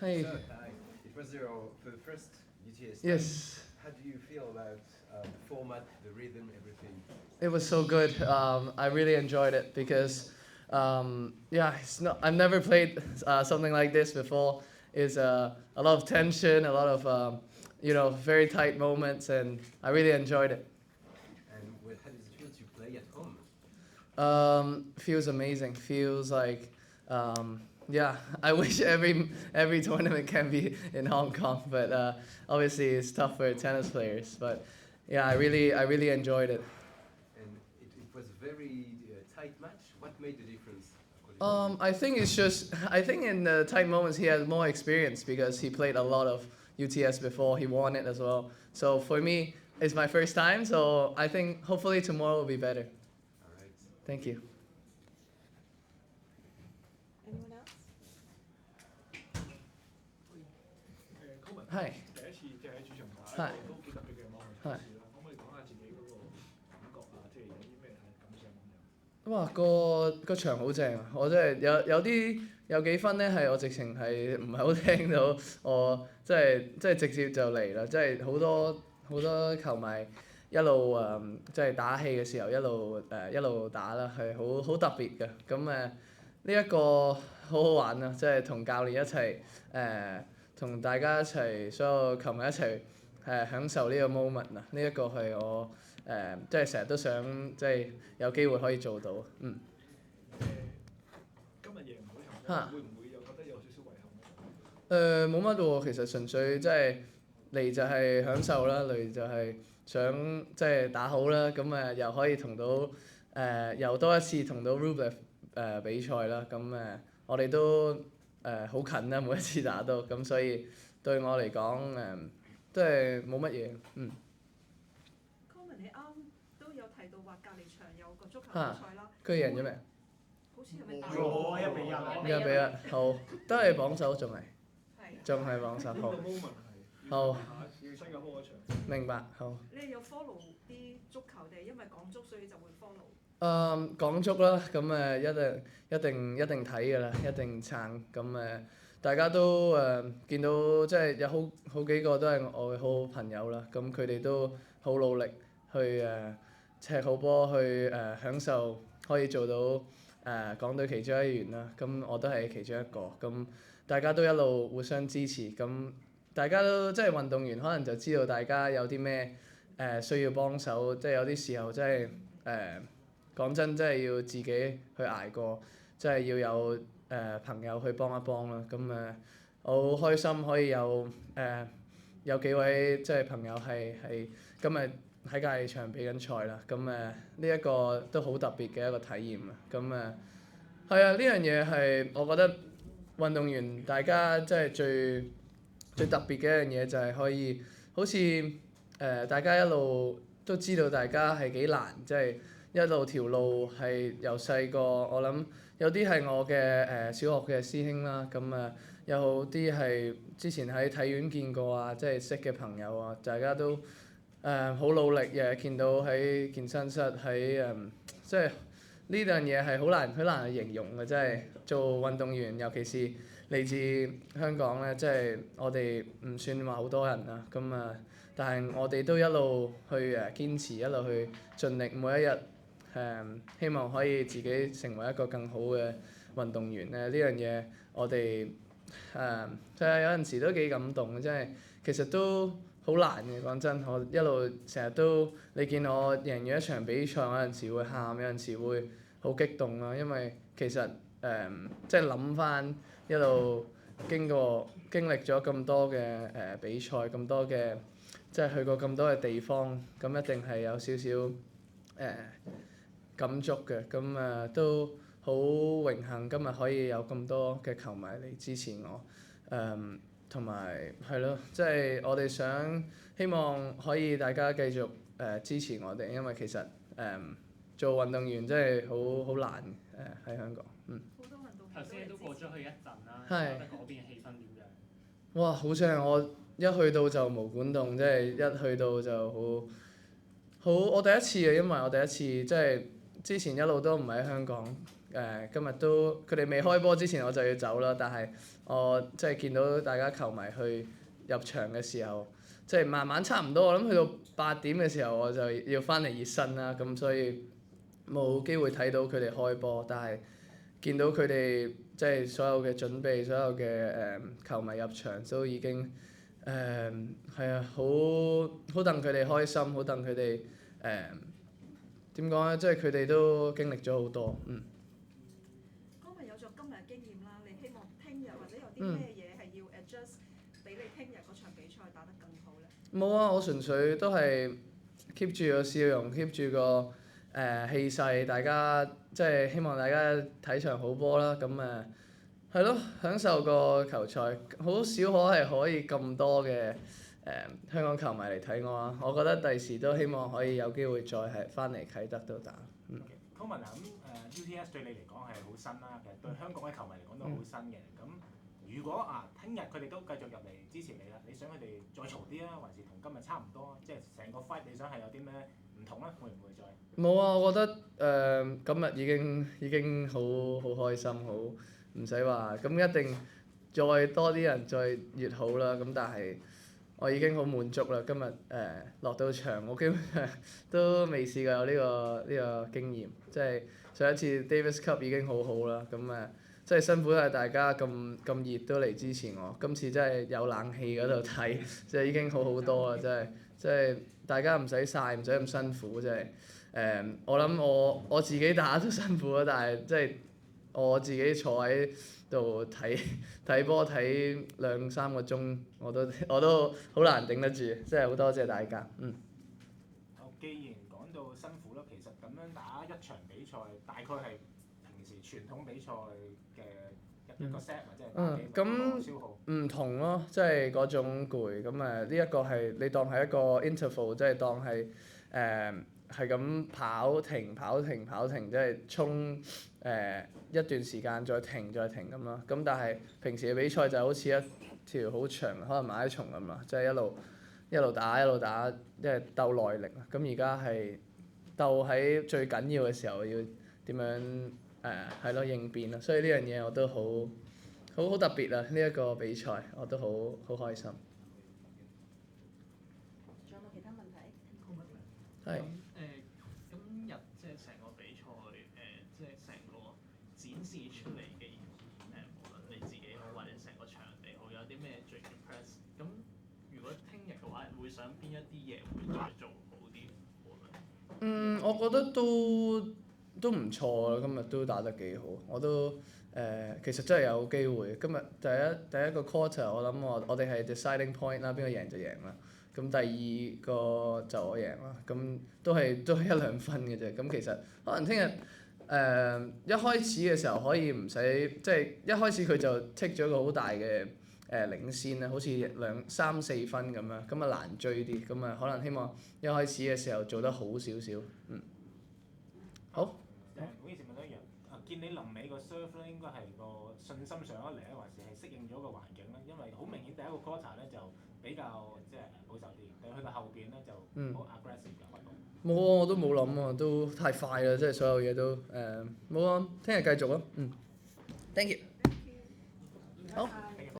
Hi. So, it was your the first UTS time. Yes, How do you feel about the format, the rhythm, everything? it was so good. I really enjoyed it because, yeah, it's not. I've never played something like this before. It's a lot of tension, a lot of very tight moments, and I really enjoyed it. And how does it feel to play at home? Feels amazing. Feels like, yeah. I wish every tournament can be in Hong Kong, but obviously it's tough for tennis players. But yeah, I really enjoyed it. And it was a very tight match. What made the difference, according to you? I think it's just I think in the tight moments he has more experience because he played a lot of UTS before. He won it as well. So for me, it's my first time. So I think hopefully tomorrow will be better. All right. Thank you. Anyone else? Coleman Hi. 第一次即係喺主場打係一個都幾特別嘅網球賽事啦，可唔可以講下自己嗰個感覺啊？即係有啲咩感想咁樣？哇！個場好正啊！我真係有幾分咧係我直情係唔係好聽到，我即係直接就嚟啦！即係好多球迷一路即係打氣嘅時候一路打啦，係好特別嘅。咁呢一個好好玩啊！即係同教練一齊同大家一齊所有球迷一齊享受呢個 moment 啊！呢一個係我即係成日都想即係有機會可以做到。今日贏唔到嚇場波，會唔會有覺得有少少遺憾咧？冇乜喎，其實純粹即係嚟就係享受啦，嚟就係想即係打好啦，咁又可以同到又多一次同到 Rublev 比賽啦，咁我哋都好近啦，每一次打都，咁所以對我嚟講都係冇乜嘢。Coleman 你啱都有提到話隔離場有個足球比嚇賽啦，佢贏咗未？好似係咪打冇1-11-1，好，都係榜首仲係榜首，好呢個 moment 係好要新加坡嗰場。明白，好。你係有 follow 啲足球定係因為港足所以就會 follow？港足啦，咁一定睇㗎啦，一定撐。咁大家都見到即係有好幾個都係我嘅好朋友啦，咁佢哋都好努力去踢好波，去享受可以做到港隊其中一員啦。咁我都係其中一個，咁大家都一路互相支持。咁大家都即係運動員，可能就知道大家有啲咩需要幫手，即係有啲時候即係講真，真係要自己去捱過，即係要有朋友去幫一幫啦。咁我好開心可以有幾位即係朋友係今日喺隔離場比緊賽啦。咁呢一個都好特別嘅一個體驗啊。咁係啊，呢樣嘢係我覺得運動員大家即係最特別嘅一樣嘢就係可以好似大家一路都知道大家係幾難，即係一路條路係由細個，我諗有啲係我嘅小學嘅師兄啦，咁有啲係之前喺體院見過啊，即係識嘅朋友啊，大家都好努力嘅，見到喺健身室喺即係呢樣嘢係好難去形容嘅，即係做運動員，尤其是嚟自香港咧，即係我哋唔算話好多人啊，咁但係我哋都一路去堅持，一路去盡力，每一日希望可以自己成為一個更好嘅運動員咧。呢樣嘢我哋就係有陣時都幾感動嘅，即係其實都好難嘅。講真，我一路成日都你見我贏完一場比賽，有陣時會喊，有陣時會好激動啦，因為其實即係諗翻一路經歷咗咁多嘅比賽，咁多嘅即係去過咁多嘅地方，咁一定係有少少感觸嘅。咁都好榮幸今日可以有咁多嘅球迷嚟支持我，同埋係咯，即係我哋希望可以大家繼續支持我哋，因為其實做運動員真係好難喺香港。好多運動員頭先你都過咗去一陣啦，係覺得嗰邊嘅氣氛點樣？哇！好正！我一去到就毛管戙，即係一去到就好。我第一次啊，因為我第一次即係之前一路都唔喺香港今日都佢哋未開波之前我就要走啦，但係我即係見到大家球迷去入場嘅時候，即係慢慢差唔多，我諗去到8點嘅時候我就要翻嚟熱身啦，咁所以冇機會睇到佢哋開波，但係見到佢哋即係所有嘅準備，所有嘅球迷入場都已經係啊，好戥佢哋開心，好戥佢哋點講咧？即係佢哋都經歷咗好多，剛咪有咗今日嘅經驗啦，你希望聽日或者有啲咩嘢係要 adjust 俾你聽日嗰場比賽打得更好咧？冇啊！我純粹都係 keep 住個笑容，keep 住個氣勢，大家即係希望大家睇場好波啦。咁係咯，享受個球賽，好少可以咁多嘅香港球迷嚟睇我啊！我覺得第時都希望可以有機會再係翻嚟啟德度打。Coleman 啊，咁UTS 對你嚟講係好新啦，其實對香港嘅球迷嚟講都好新嘅。咁如果聽日佢哋都繼續入嚟支持你啦，你想佢哋再嘈啲啊，還是同今日差唔多？即係成個 fight 你想係有啲咩唔同咧？會唔會再？冇啊！我覺得今日已經好開心，好唔使話咁一定再多啲人再越好啦。咁但係我已經好滿足啦。今日落到場，我基本上都未試過有呢個經驗。即係上一次 Davis Cup 已經好好啦。咁即係辛苦係大家咁熱都嚟支持我。今次真係有冷氣嗰度睇，即係已經好多啦。即係大家唔使曬，唔使咁辛苦，即係我諗我自己打都辛苦啦，但係即係我自己坐喺度睇波睇2-3個鐘，我都好難頂得住，真係好多謝大家。既然講到辛苦啦，其實咁樣打一場比賽，大概係平時傳統比賽嘅一個 set 或者係打幾個消耗？唔同咯，即係嗰種攰。咁呢一個係你當係一個 interval，即係當係係咁跑停，即係衝一段時間再停咁咯。咁但係平時嘅比賽就好似一條好長，可能馬拉松咁啦，即係一路打，即係鬥耐力。咁而家係鬥喺最緊要嘅時候要點樣係咯應變咯。所以呢樣嘢我都好特別啊！呢一個比賽我都好開心。仲有冇其他問題？係。今日即係成個比賽即係成個展示出嚟嘅無論你自己好或者成個場地好，有啲咩最 impress？咁如果聽日嘅話，會想邊一啲嘢會再做好啲？我覺得都唔錯啦，今日都打得幾好，我都其實真係有機會。今日第一個 quarter 我諗我哋係 deciding point 啦，邊個贏就贏啦。咁第二個就我贏啦，咁都係1-2分嘅啫。咁其實可能聽日一開始嘅時候可以唔使，即係一開始佢就 take 咗個好大嘅領先啦，好似3-4分咁樣，咁難追啲。咁可能希望一開始嘅時候做得好少少。好。唔好意思問多一樣，見你臨尾個 serve 咧，應該係個信心上咗嚟咧，還是係適應咗個環境咧？因為好明顯第一個 quarter 咧就比較即係保守啲，但係去到後邊咧就好 aggressive 嘅運動。冇啊，我都冇諗啊，都太快啦，即係所有嘢都冇啊，聽日繼續啊，Thank you。好。